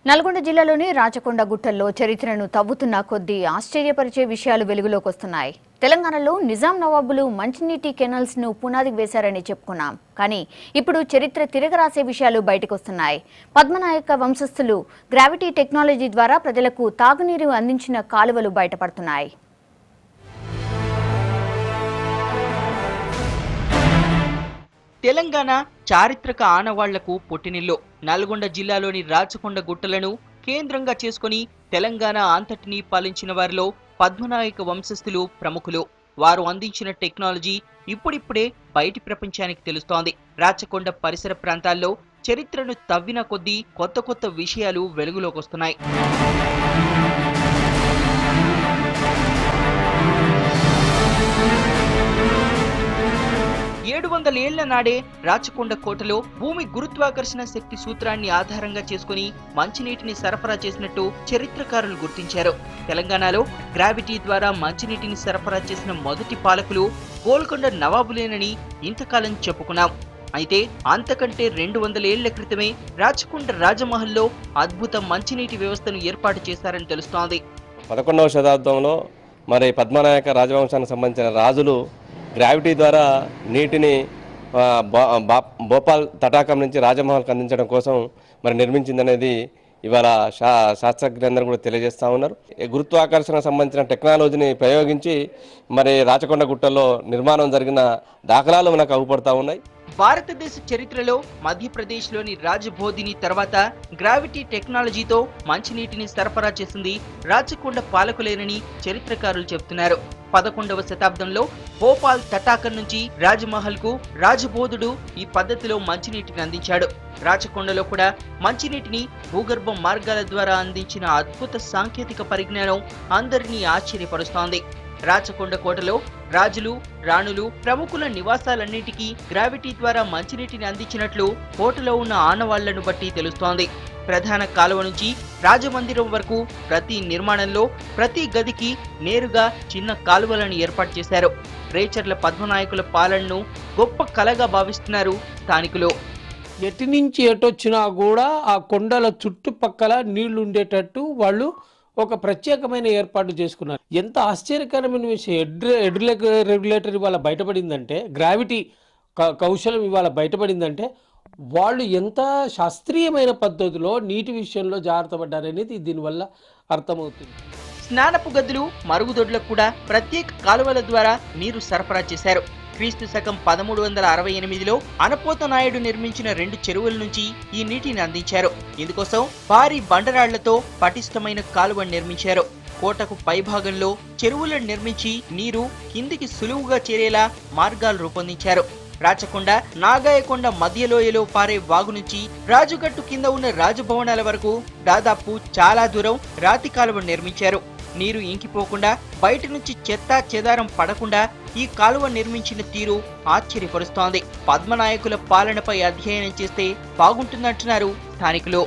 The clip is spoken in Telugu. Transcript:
నల్గొండ జిల్లాలోని రాచకొండ గుట్టల్లో చరిత్రను తవ్వుతున్న కొద్దీ ఆశ్చర్యపరిచే విషయాలు వెలుగులోకి వస్తున్నాయి. తెలంగాణలో నిజాం నవాబులు మంచినీటి కెనాల్స్ ను పునాదికి వేశారని చెప్పుకున్నాం. కానీ ఇప్పుడు చరిత్ర తిరగరాసే విషయాలు బయటకు వస్తున్నాయి. పద్మనాయక వంశస్థులు గ్రావిటీ టెక్నాలజీ ద్వారా ప్రజలకు తాగునీరు అందించిన కాలువలు బయటపడుతున్నాయి. తెలంగాణ చారిత్రక ఆనవాళ్లకు పుట్టినిల్లు. నల్గొండ జిల్లాలోని రాచకొండ గుట్టలను కేంద్రంగా చేసుకుని తెలంగాణ అంతటినీ పాలించిన వారిలో పద్మనాయక వంశస్థులు ప్రముఖులు. వారు అందించిన టెక్నాలజీ ఇప్పుడిప్పుడే బయటి ప్రపంచానికి తెలుస్తోంది. రాచకొండ పరిసర ప్రాంతాల్లో చరిత్రను తవ్విన కొద్దీ కొత్త కొత్త విషయాలు వెలుగులోకి వస్తున్నాయి. 700 ఏళ్ల నాడే రాచకొండ కోటలో భూమి గురుత్వాకర్షణ శక్తి సూత్రాన్ని ఆధారంగా చేసుకుని మంచినీటిని సరఫరా చేసినట్టు చరిత్రకారులు గుర్తించారు. తెలంగాణలో గ్రావిటీ ద్వారా మంచినీటిని సరఫరా చేసిన మొదటి పాలకులు గోల్కొండ నవాబులేనని ఇంతకాలం చెప్పుకున్నాం. అయితే అంతకంటే 200 ఏళ్ల క్రితమే రాచకొండ రాజమహల్లో అద్భుత మంచినీటి వ్యవస్థను ఏర్పాటు చేశారని తెలుస్తోంది. 11వ శతాబ్దంలో మరి పద్మనాయక రాజవంశానికి సంబంధించిన రాజులు గ్రావిటీ ద్వారా నీటిని భోపాల్ తటాకం నుంచి రాజమహల్కి అందించడం కోసం మరి నిర్మించిందనేది ఇవాళ శాస్త్రజ్ఞులందరూ కూడా తెలియజేస్తూ ఉన్నారు. గురుత్వాకర్షణకు సంబంధించిన టెక్నాలజీని ప్రయోగించి మరి రాచకొండ గుట్టల్లో నిర్మాణం జరిగిన దాఖలాలు మనకు అవుపడతా ఉన్నాయి. భారతదేశ చరిత్రలో మధ్యప్రదేశ్లోని రాజబోధిని తర్వాత గ్రావిటీ టెక్నాలజీతో మంచినీటిని సరఫరా చేసింది రాచకొండ పాలకులేనని చరిత్రకారులు చెబుతున్నారు. 11వ శతాబ్దంలో భోపాల్ తటాకం నుంచి రాజమహల్ కు రాజబోధుడు ఈ పద్ధతిలో మంచినీటిని అందించాడు. రాచకొండలో కూడా మంచినీటిని భూగర్భ మార్గాల ద్వారా అందించిన అద్భుత సాంకేతిక పరిజ్ఞానం అందరినీ ఆశ్చర్యపరుస్తోంది. రాచకొండ కోటలో రాజులు, రాణులు, ప్రముఖుల నివాసాలన్నింటికీ గ్రావిటీ ద్వారా మంచినీటిని అందించినట్లు కోటలో ఉన్న ఆనవాళ్లను బట్టి తెలుస్తోంది. ప్రధాన కాలువ నుంచి రాజమందిరం వరకు ప్రతి నిర్మాణంలో ప్రతి గదికి నేరుగా చిన్న కాలువలను ఏర్పాటు చేశారు. రేచర్ల పద్మనాయకుల పాలనను గొప్ప కళగా భావిస్తున్నారు స్థానికులు. ఎటు నుంచి ఎటొచ్చినా కూడా ఆ కొండల చుట్టుపక్కల నీళ్లు ఉండేటట్టు వాళ్ళు ఒక ప్రత్యేకమైన ఏర్పాటు చేసుకున్నారు. ఎంత ఆశ్చర్యకరమైన విషయం. రెగ్యులేటర్ ఇవాళ బయటపడిందంటే, గ్రావిటీ కౌశలం ఇవాళ బయటపడిందంటే వాళ్ళు ఎంత శాస్త్రీయమైన పద్ధతిలో నీటి విషయంలో జాగ్రత్త పడ్డారనేది దీనివల్ల అర్థమవుతుంది. స్నానపు గదులు, మరుగుదొడ్లకు కూడా ప్రత్యేక కాలువల ద్వారా నీరు సరఫరా చేశారు. క్రీస్తు శకం 1368లో అనపోత నాయుడు నిర్మించిన 2 చెరువుల నుంచి ఈ నీటిని అందించారు. ఇందుకోసం భారీ బండరాళ్లతో పటిష్టమైన కాలువను నిర్మించారు. కోటకు పైభాగంలో చెరువులను నిర్మించి నీరు కిందికి సులువుగా చేరేలా మార్గాలు రూపొందించారు. రాచకొండ, నాగాయకొండ మధ్యలోయలో పారే వాగు నుంచి రాజుగట్టు కింద ఉన్న రాజభవనాల వరకు దాదాపు చాలా దూరం రాతి కాలువను నిర్మించారు. నీరు ఇంకిపోకుండా, బయట నుంచి చెత్త చెదారం పడకుండా ఈ కాలువ నిర్మించిన తీరు ఆశ్చర్యపరుస్తోంది. పద్మనాయకుల పాలనపై అధ్యయనం చేస్తే బాగుంటుందంటున్నారు స్థానికులు.